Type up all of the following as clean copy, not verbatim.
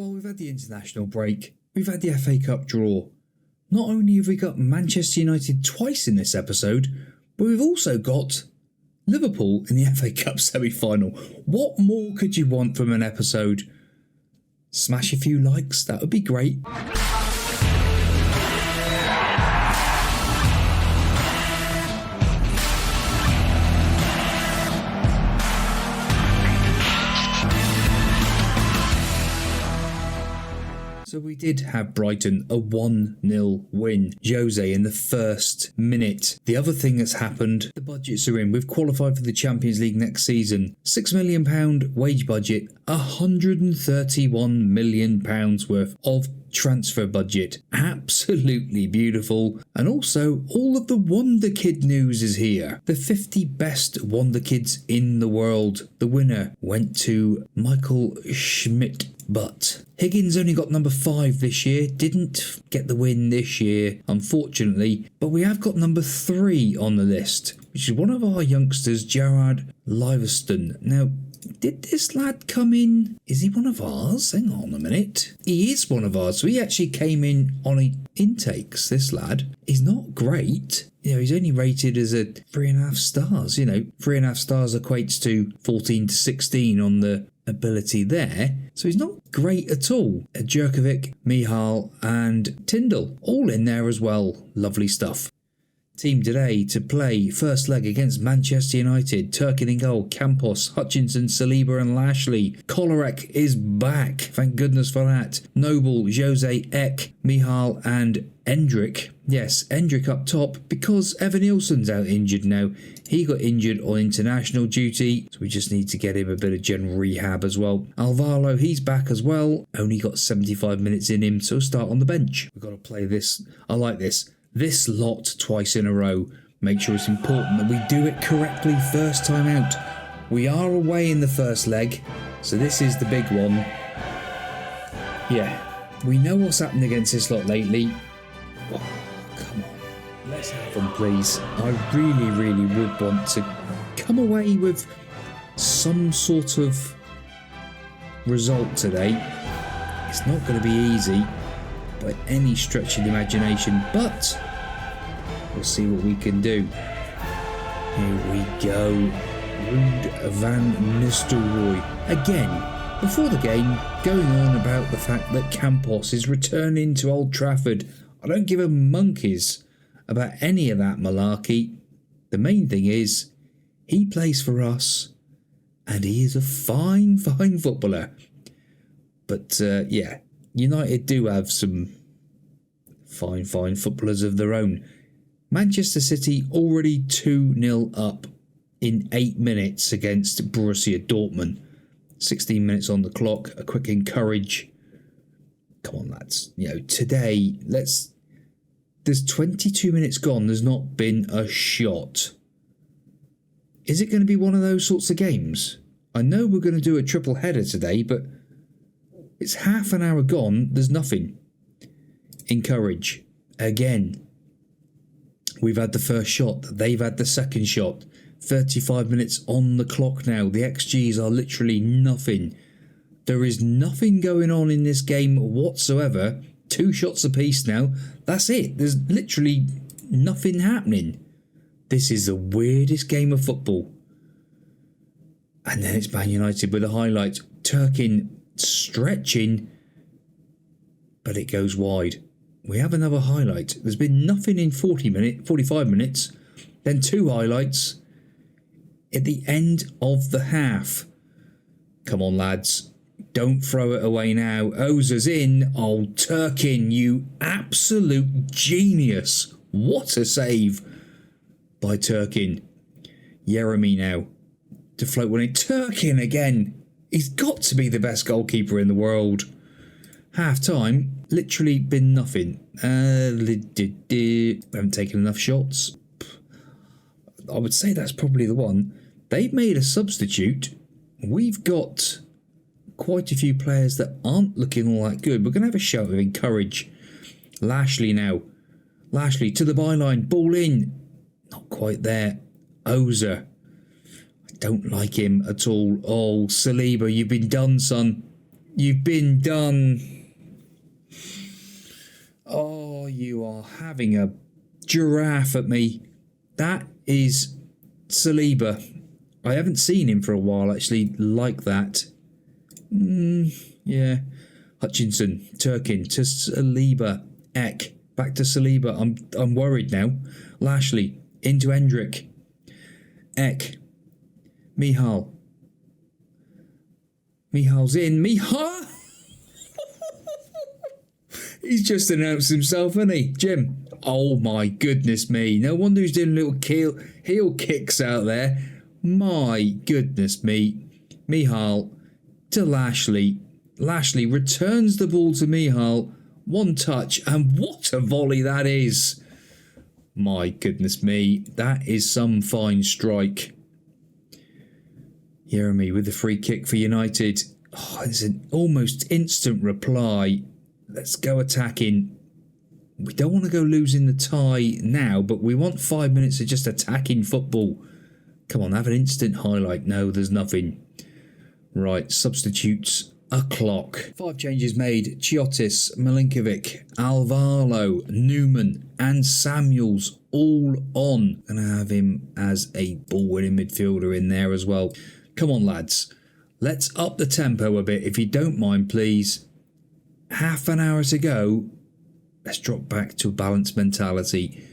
Well, we've had the international break, we've had the FA Cup draw. Not only have we got Manchester United twice in this episode, but we've also got Liverpool in the FA Cup semi-final. What more could you want from an episode? Smash a few likes, that would be great. So we did have Brighton a 1-0 win. Jose in the first minute. The other thing that's happened, the budgets are in. We've qualified for the Champions League next season. £6 million wage budget, £131 million worth of transfer budget. Absolutely beautiful. And also, all of the Wonder Kid news is here. The 50 best Wonder Kids in the world. The winner went to Michael Schmidt. But Higgins only got number 5 this year, didn't get the win this year, unfortunately. But we have got number 3 on the list, which is one of our youngsters, Gerard Liverston. Now, did this lad come in? Is he one of ours? Hang on a minute. He is one of ours. So he actually came in on intakes, this lad. He's not great. You know, he's only rated as a 3.5 stars. You know, 3.5 stars equates to 14 to 16 on the ability there. So he's not great at all. Jerkovic, Mihal and Tyndall all in there as well. Lovely stuff. Team today to play first leg against Manchester United. Turkin in goal, Campos, Hutchinson, Saliba and Lashley. Kolarek is back, thank goodness for that. Noble, Jose, Ek, Mihal and Endrick. Yes, Endrick up top because Evan Nielsen's out injured now. He got injured on international duty, so we just need to get him a bit of general rehab as well. Alvaro, he's back as well. Only got 75 minutes in him, so start on the bench. We've got to play this. I like this. This lot twice in a row. Make sure it's important that we do it correctly first time out. We are away in the first leg, so this is the big one. Yeah, we know what's happened against this lot lately. Oh, come on. Let's have them, please. I really, really would want to come away with some sort of result today. It's not going to be easy by any stretch of the imagination, but we'll see what we can do. Here we go. Ruud van Nistelrooy. Again, before the game, going on about the fact that Campos is returning to Old Trafford. I don't give a monkeys about any of that malarkey. The main thing is, he plays for us, and he is a fine, fine footballer. But, yeah, United do have some fine, fine footballers of their own. Manchester City already 2-0 up in 8 minutes against Borussia Dortmund. 16 minutes on the clock, a quick encourage. Come on, lads. You know, today, there's 22 minutes gone, there's not been a shot. Is it going to be one of those sorts of games? I know we're going to do a triple header today, but it's half an hour gone, there's nothing. Encourage. Again. We've had the first shot, they've had the second shot. 35 minutes on the clock now. The XGs are literally nothing. There is nothing going on in this game whatsoever. 2 shots apiece now. That's it. There's literally nothing happening. This is the weirdest game of football. And then it's Man United with a highlight. Turkin stretching, but it goes wide. We have another highlight. There's been nothing in 45 minutes. Then 2 highlights at the end of the half. Come on, lads. Don't throw it away now. Ozer's in. Oh, Turkin, you absolute genius. What a save by Turkin. Jeremy now to float one in. Turkin again. He's got to be the best goalkeeper in the world. Half time, literally been nothing. We haven't taken enough shots. I would say that's probably the one. They've made a substitute. We've got quite a few players that aren't looking all that good. We're going to have a shout of encourage. Lashley now. Lashley to the byline. Ball in. Not quite there. Ozer. I don't like him at all. Oh, Saliba, you've been done, son. You've been done. Oh, you are having a giraffe at me. That is Saliba. I haven't seen him for a while actually like that. Yeah. Hutchinson, Turkin to Saliba, Eck, back to Saliba. I'm worried now. Lashley into Hendrick, Eck, Mihal. Mihal's in. Mihal. He's just announced himself, hasn't he, Jim? Oh my goodness me! No wonder he's doing little heel kicks out there. My goodness me! Mihal to Lashley. Lashley returns the ball to Mihal. One touch, and what a volley that is! My goodness me, that is some fine strike. Jeremy with the free kick for United. Oh, it's an almost instant reply. Let's go attacking. We don't want to go losing the tie now, but we want 5 minutes of just attacking football. Come on, have an instant highlight. No, there's nothing. Right, substitutes o'clock. 5 changes made. Chiotis, Milinkovic, Alvaro, Newman and Samuels all on. Gonna have him as a ball-winning midfielder in there as well. Come on, lads. Let's up the tempo a bit, if you don't mind, please. Half an hour to go. Let's drop back to a balanced mentality.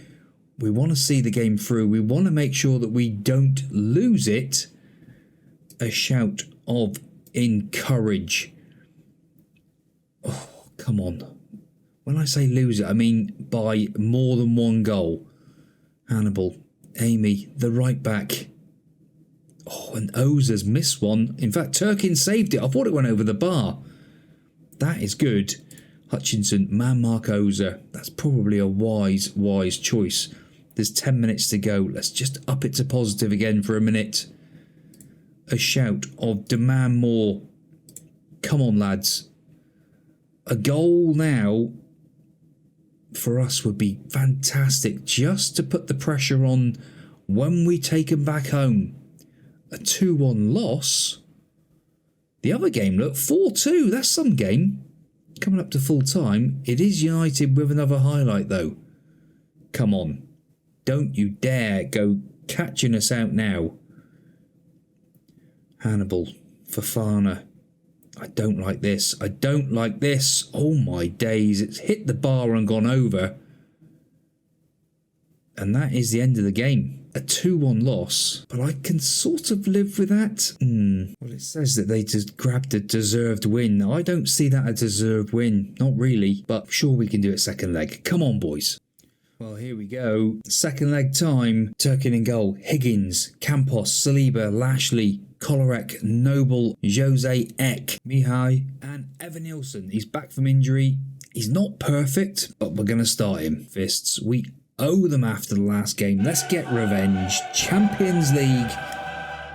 We want to see the game through. We want to make sure that we don't lose it. A shout of encourage. Oh, come on. When I say lose it, I mean by more than one goal. Hannibal, Amy, the right back. Oh, and Ozer's missed one. In fact, Turkin saved it. I thought it went over the bar. That is good. Hutchinson, man mark Ozer. That's probably a wise choice. There's 10 minutes to go. Let's just up it to positive again for a minute. A shout of demand more. Come on, lads. A goal now for us would be fantastic, just to put the pressure on when we take them back home. A 2-1 loss. The other game, look, 4-2. That's some game. Coming up to full time. It is United with another highlight, though. Come on. Don't you dare go catching us out now. Hannibal, Fofana. I don't like this. I don't like this. Oh my days. It's hit the bar and gone over. And that is the end of the game. A 2-1 loss. But I can sort of live with that. Well, it says that they just grabbed a deserved win. I don't see that a deserved win. Not really. But sure we can do it second leg. Come on, boys. Well, here we go. Second leg time. Turkin in goal. Higgins, Campos, Saliba, Lashley, Kolarek, Noble, Jose, Eck, Mihai and Evan Nielsen. He's back from injury. He's not perfect, but we're going to start him. Fists. We owe them after the last game. Let's get revenge. Champions League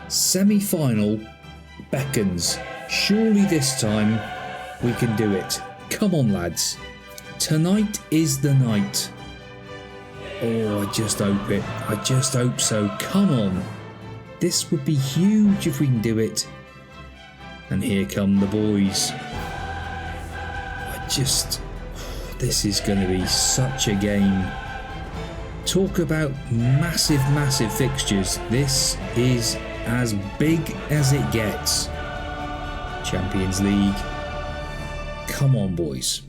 semi-final beckons. Surely this time we can do it. Come on, lads. Tonight is the night. Oh, I just hope it. I just hope so. Come on. This would be huge if we can do it. And here come the boys. This is going to be such a game. Talk about massive fixtures. This is as big as it gets. Champions League. Come on, boys.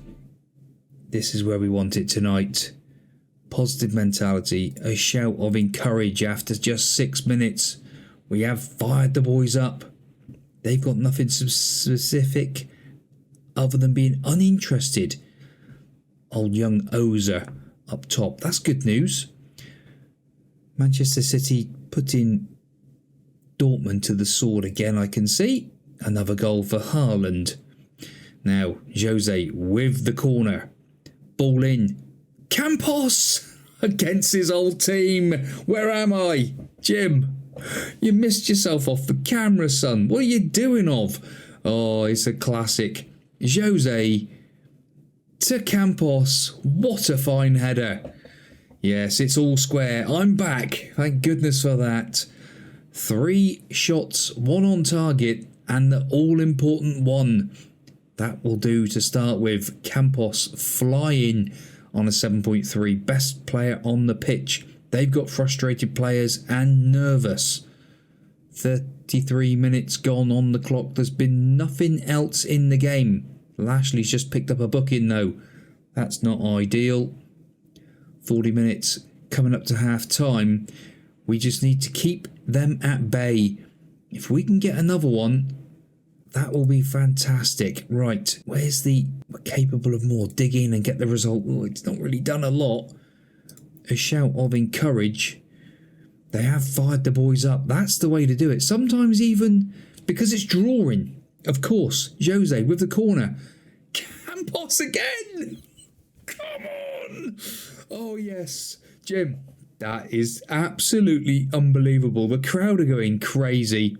This is where we want it tonight. Positive mentality. A shout of encourage after just 6 minutes. We have fired the boys up. They've got nothing specific other than being uninterested. Old young Ozer up top. That's good news. Manchester City putting Dortmund to the sword again, I can see. Another goal for Haaland. Now, Jose with the corner. Ball in. Campos against his old team. Where am I? Jim, you missed yourself off the camera, son. What are you doing of? Oh, it's a classic. Jose to Campos. What a fine header. Yes, it's all square. I'm back. Thank goodness for that. 3 shots, 1 on target, and the all-important one. That will do to start with. Campos flying on a 7.3. Best player on the pitch. They've got frustrated players and nervous. 33 minutes gone on the clock. There's been nothing else in the game. Lashley's just picked up a booking though. That's not ideal. 40 minutes coming up to half time. We just need to keep them at bay. If we can get another one, that will be fantastic. Right, where's the... We're capable of more. Dig in and get the result. Oh, it's not really done a lot. A shout of encourage. They have fired the boys up. That's the way to do it. Sometimes even because it's drawing. Of course, Jose with the corner. Campos again! Come on! Oh, yes. Jim, that is absolutely unbelievable. The crowd are going crazy.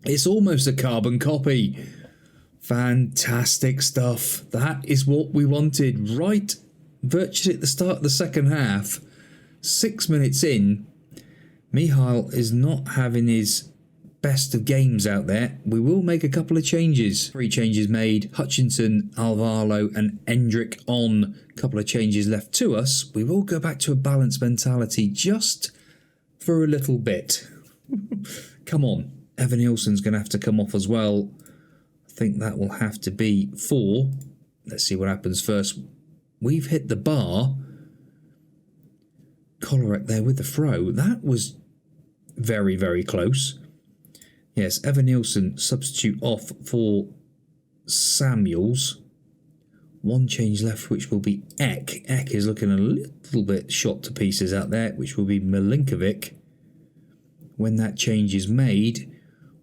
It's almost a carbon copy. Fantastic stuff. That is what we wanted. Right, virtually at the start of the second half, 6 minutes in, Mihail is not having his best of games out there. We will make a couple of changes. 3 changes made. Hutchinson, Alvaro and Endrick on. A couple of changes left to us. We will go back to a balanced mentality just for a little bit. Come on. Evan Nielsen's going to have to come off as well. I think that will have to be 4. Let's see what happens first. We've hit the bar. Kolarek there with the throw. That was very, very close. Yes, Evan Nielsen substitute off for Samuels. 1 change left, which will be Eck. Eck is looking a little bit shot to pieces out there, which will be Milinkovic. When that change is made,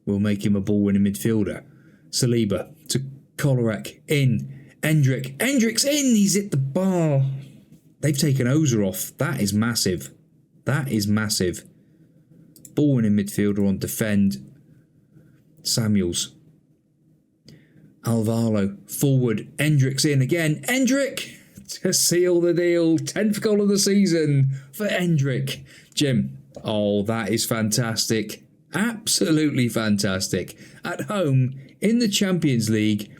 we'll make him a ball-winning midfielder. Saliba to Kolarek. In. Endrick. Endrick's in! He's hit the bar. They've taken Ozer off. That is massive. That is massive. Ball-winning midfielder on defend. Samuels. Alvaro. Forward. Endrick's in again. Endrick! To seal the deal. 10th goal of the season for Endrick. Jim. Oh, that is fantastic. Absolutely fantastic. At home, in the Champions League,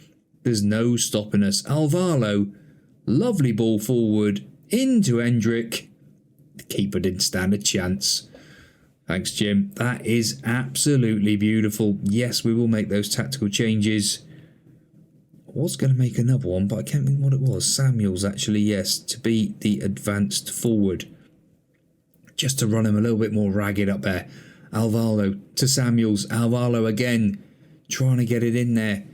there's no stopping us. Alvaro, lovely ball forward, into Endrick. The keeper didn't stand a chance. Thanks, Jim. That is absolutely beautiful. Yes, we will make those tactical changes. I was going to make another one, but I can't remember what it was. Samuels, actually, yes, to be the advanced forward. Just to run him a little bit more ragged up there. Alvaro to Samuels. Alvaro again, trying to get it in there.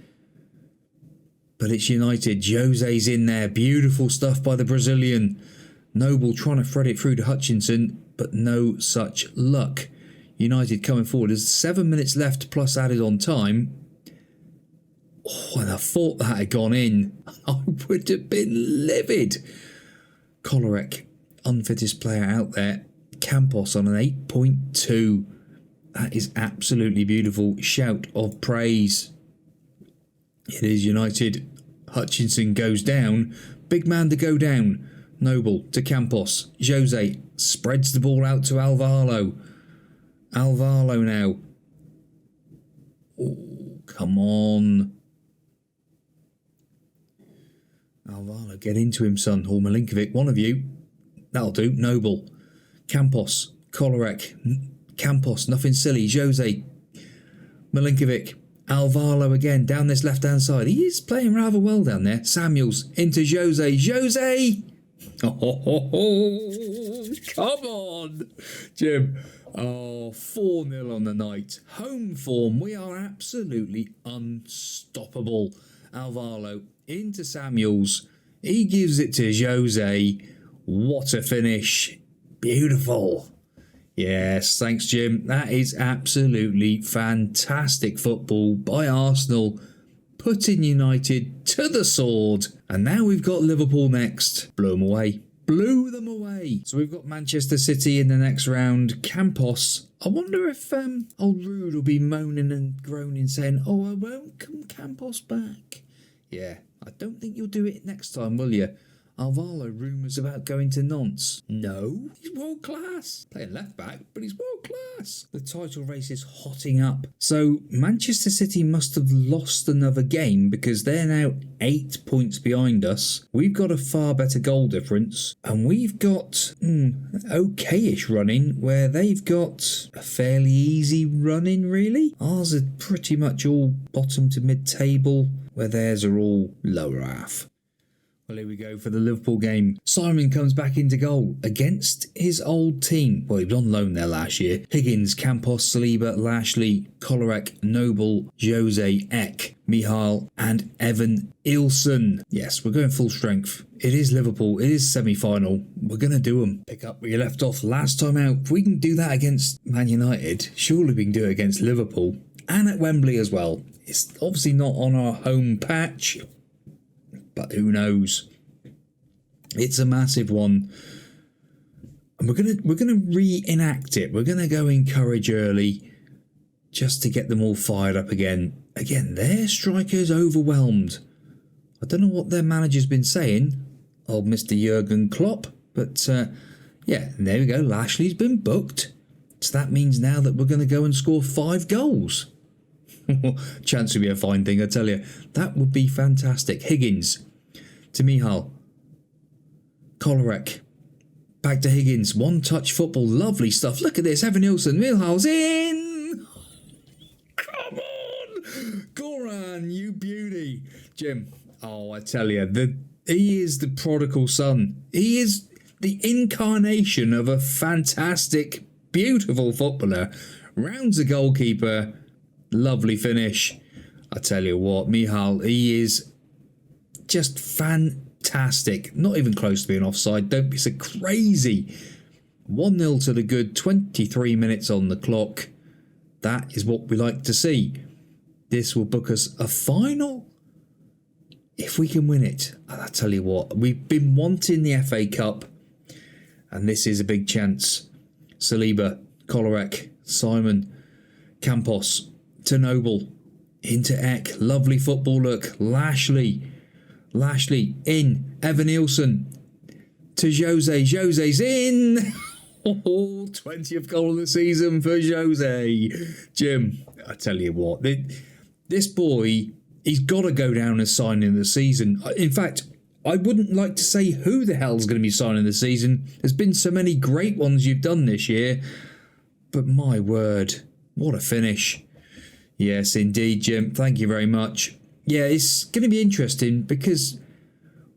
But it's United. Jose's in there. Beautiful stuff by the Brazilian. Noble trying to thread it through to Hutchinson, but no such luck. United coming forward. There's 7 minutes left plus added on time. Oh, and I thought that had gone in. I would have been livid. Kolarek, unfittest player out there. Campos on an 8.2. That is absolutely beautiful. Shout of praise. It is United. Hutchinson goes down. Big man to go down. Noble to Campos. Jose spreads the ball out to Alvaro. Alvaro now. Oh, come on. Alvaro, get into him, son. Or Milinkovic, one of you. That'll do. Noble. Campos. Kolarek. Campos, nothing silly. Jose. Milinkovic. Alvaro again, down this left-hand side. He is playing rather well down there. Samuels into Jose. Jose! Oh, come on, Jim. Oh, 4-0 on the night. Home form. We are absolutely unstoppable. Alvaro into Samuels. He gives it to Jose. What a finish. Beautiful. Yes, thanks, Jim. That is absolutely fantastic football by Arsenal, putting United to the sword. And now we've got Liverpool next. Blew them away. Blew them away. So we've got Manchester City in the next round. Campos. I wonder if old Rude will be moaning and groaning, saying, "Oh, I won't come Campos back." Yeah, I don't think you'll do it next time, will you? Alvaro rumours about going to Nantes. No, he's world class. Playing left back, but he's world class. The title race is hotting up. So Manchester City must have lost another game because they're now 8 points behind us. We've got a far better goal difference. And we've got okay-ish running where they've got a fairly easy running, really. Ours are pretty much all bottom to mid-table, where theirs are all lower half. Well, here we go for the Liverpool game. Simon comes back into goal against his old team. Well, he was on loan there last year. Higgins, Campos, Saliba, Lashley, Kolarek, Noble, Jose, Eck, Michal and Evan Ilson. Yes, we're going full strength. It is Liverpool. It is semi-final. We're going to do them. Pick up where you left off last time out. If we can do that against Man United, surely we can do it against Liverpool. And at Wembley as well. It's obviously not on our home patch, but who knows? It's a massive one. And we're gonna reenact it. We're gonna go encourage early just to get them all fired up again. Again, their striker's overwhelmed. I don't know what their manager's been saying, old Mr. Jurgen Klopp, but yeah, there we go. Lashley's been booked. So that means now that we're going to go and score 5 goals. Chance would be a fine thing, I tell you. That would be fantastic. Higgins to Michal. Kolarek. Back to Higgins. One-touch football. Lovely stuff. Look at this. Evan Nilsson. Mihal's in. Come on. Goran, you beauty. Jim. Oh, I tell you. He is the prodigal son. He is the incarnation of a fantastic, beautiful footballer. Rounds the goalkeeper. Lovely finish. I tell you what, Michal, he is just fantastic. Not even close to being offside. Don't be so crazy. 1-0 to the good. 23 minutes on the clock. That is what we like to see. This will book us a final if we can win it. I tell you what, we've been wanting the FA Cup, and this is a big chance. Saliba, Kolarek, Simon, Campos, to Noble, into Eck, lovely football look, Lashley in, Evan Nilsson, to Jose, Jose's in, 20th goal of the season for Jose. Jim, I tell you what, this boy, he's got to go down as signing of the season. In fact, I wouldn't like to say who the hell's going to be signing the season. There's been so many great ones you've done this year, but my word, what a finish. Yes, indeed, Jim. Thank you very much. Yeah, it's going to be interesting because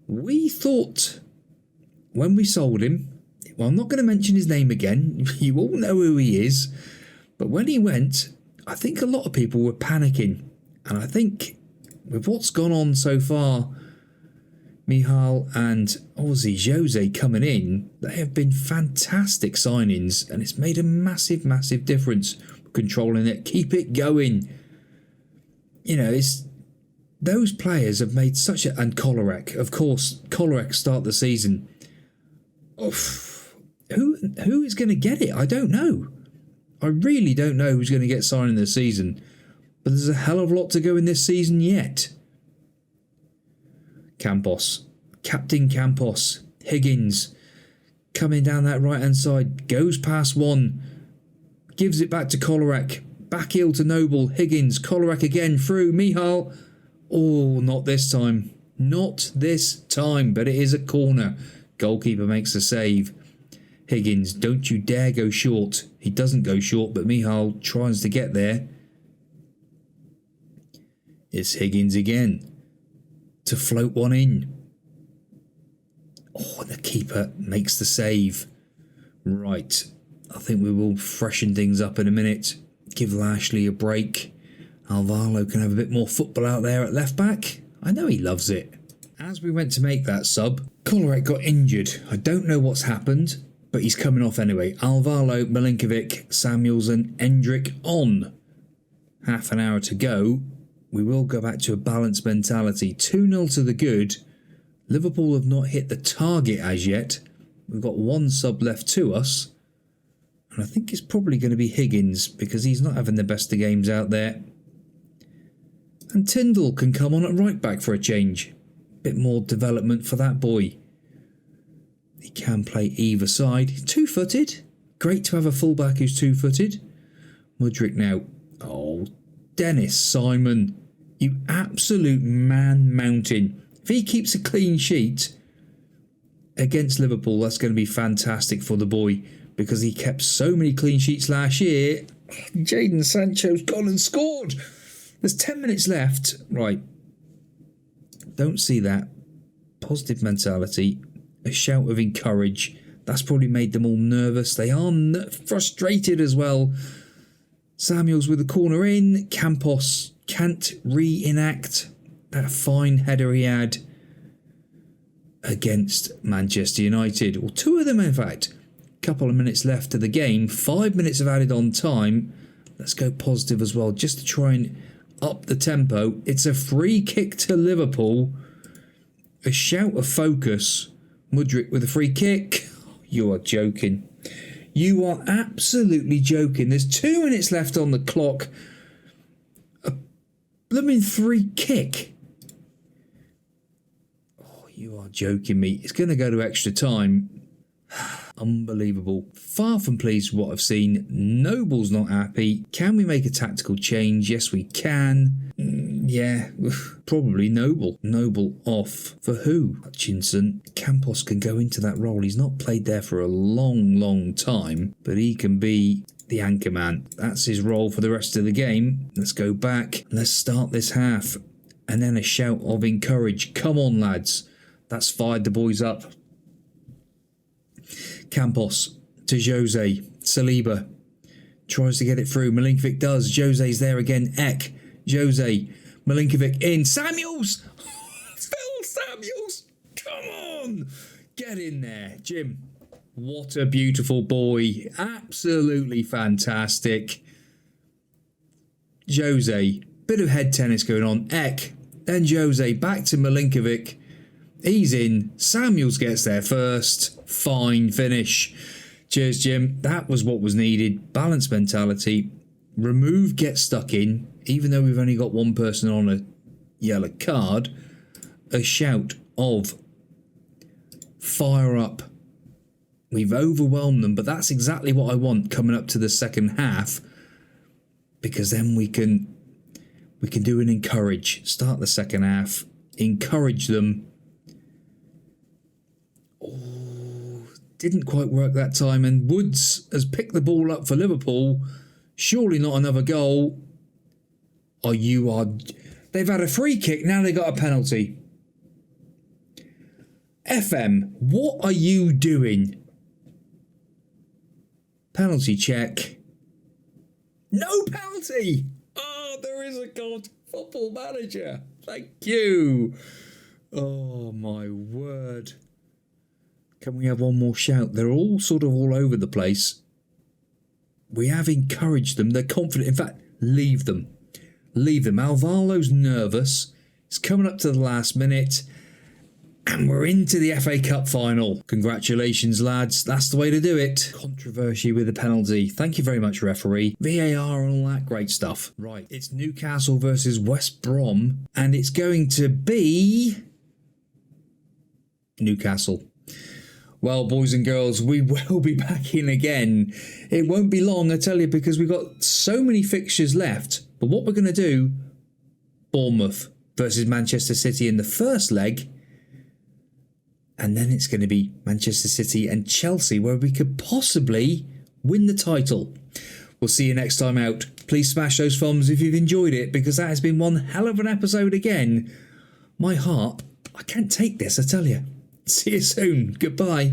we thought when we sold him, well, I'm not going to mention his name again. You all know who he is. But when he went, I think a lot of people were panicking. And I think with what's gone on so far, Michal and obviously Jose coming in, they have been fantastic signings. And it's made a massive, massive difference. Controlling it, keep it going. You know, it's those players have made such a, and Kolarek, of course, Kolarek start the season. Oof, who is going to get it? I don't know. I really don't know who's going to get signed in this season. But there's a hell of a lot to go in this season yet. Campos, Captain Campos, Higgins, coming down that right hand side, goes past one. Gives it back to Kolarek. Back heel to Noble. Higgins. Kolarek again through. Michal. Oh, not this time. Not this time. But it is a corner. Goalkeeper makes a save. Higgins, don't you dare go short. He doesn't go short, but Michal tries to get there. It's Higgins again. To float one in. Oh, the keeper makes the save. Right. I think we will freshen things up in a minute. Give Lashley a break. Alvaro can have a bit more football out there at left back. I know he loves it. As we went to make that sub, Kolarek got injured. I don't know what's happened, but he's coming off anyway. Alvaro, Milinkovic, Samuelson, Endrick on. Half an hour to go. We will go back to a balanced mentality. 2-0 to the good. Liverpool have not hit the target as yet. We've got one sub left to us. And I think it's probably going to be Higgins because he's not having the best of games out there. And Tyndall can come on at right back for a change. Bit more development for that boy. He can play either side. Two-footed. Great to have a fullback who's two-footed. Mudryk now. Oh, Dennis Simon. You absolute man-mountain. If he keeps a clean sheet against Liverpool, that's going to be fantastic for the boy, because he kept so many clean sheets last year. Jadon Sancho's gone and scored. There's 10 minutes left. Right. Don't see that. Positive mentality. A shout of encourage. That's probably made them all nervous. They are frustrated as well. Samuels with the corner in. Campos can't reenact that fine header he had against Manchester United. Well, two of them, in fact. Couple of minutes left of the game. 5 minutes of added on time. Let's go positive as well, just to try and up the tempo. It's a free kick to Liverpool. A shout of focus. Mudryk with a free kick. You are joking. You are absolutely joking. There's 2 minutes left on the clock. A blooming free kick. Oh, you are joking me. It's going to go to extra time. Unbelievable. Far from pleased with what I've seen. Noble's not happy. Can we make a tactical change? Yes, we can. Yeah, probably Noble. Noble off. For who? Hutchinson. Campos can go into that role. He's not played there for a long time, but he can be the anchor man. That's his role for the rest of the game. Let's go back. Let's start this half. And then a shout of encourage. Come on, lads. That's fired the boys up. Campos to Jose. Saliba tries to get it through. Milinkovic does. Jose's there again. Ek. Jose. Milinkovic in. Samuels! Phil Samuels! Come on! Get in there. Jim. What a beautiful boy. Absolutely fantastic. Jose. Bit of head tennis going on. Ek. Then Jose. Back to Milinkovic. He's in. Samuels gets there first. Fine finish. Cheers, Jim. That was what was needed. Balanced mentality. Remove, get stuck in. Even though we've only got one person on a yellow card. A shout of fire up. We've overwhelmed them, but that's exactly what I want coming up to the second half. Because then we can do an encourage. Start the second half. Encourage them. Didn't quite work that time, and Woods has picked the ball up for Liverpool. Surely not another goal. Oh, you are... They've had a free kick, now they got a penalty. FM, what are you doing? Penalty check. No penalty! Oh, there is a God Football Manager. Thank you. Oh, my word. Can we have one more shout? They're all sort of all over the place. We have encouraged them. They're confident. In fact, leave them. Leave them. Alvalo's nervous. It's coming up to the last minute. And we're into the FA Cup final. Congratulations, lads. That's the way to do it. Controversy with the penalty. Thank you very much, referee. VAR and all that great stuff. Right, it's Newcastle versus West Brom. And it's going to be... Newcastle. Well, boys and girls, we will be back in again. It won't be long, I tell you, because we've got so many fixtures left. But what we're going to do, Bournemouth versus Manchester City in the first leg. And then it's going to be Manchester City and Chelsea, where we could possibly win the title. We'll see you next time out. Please smash those thumbs if you've enjoyed it, because that has been one hell of an episode again. My heart, I can't take this, I tell you. See you soon. Goodbye.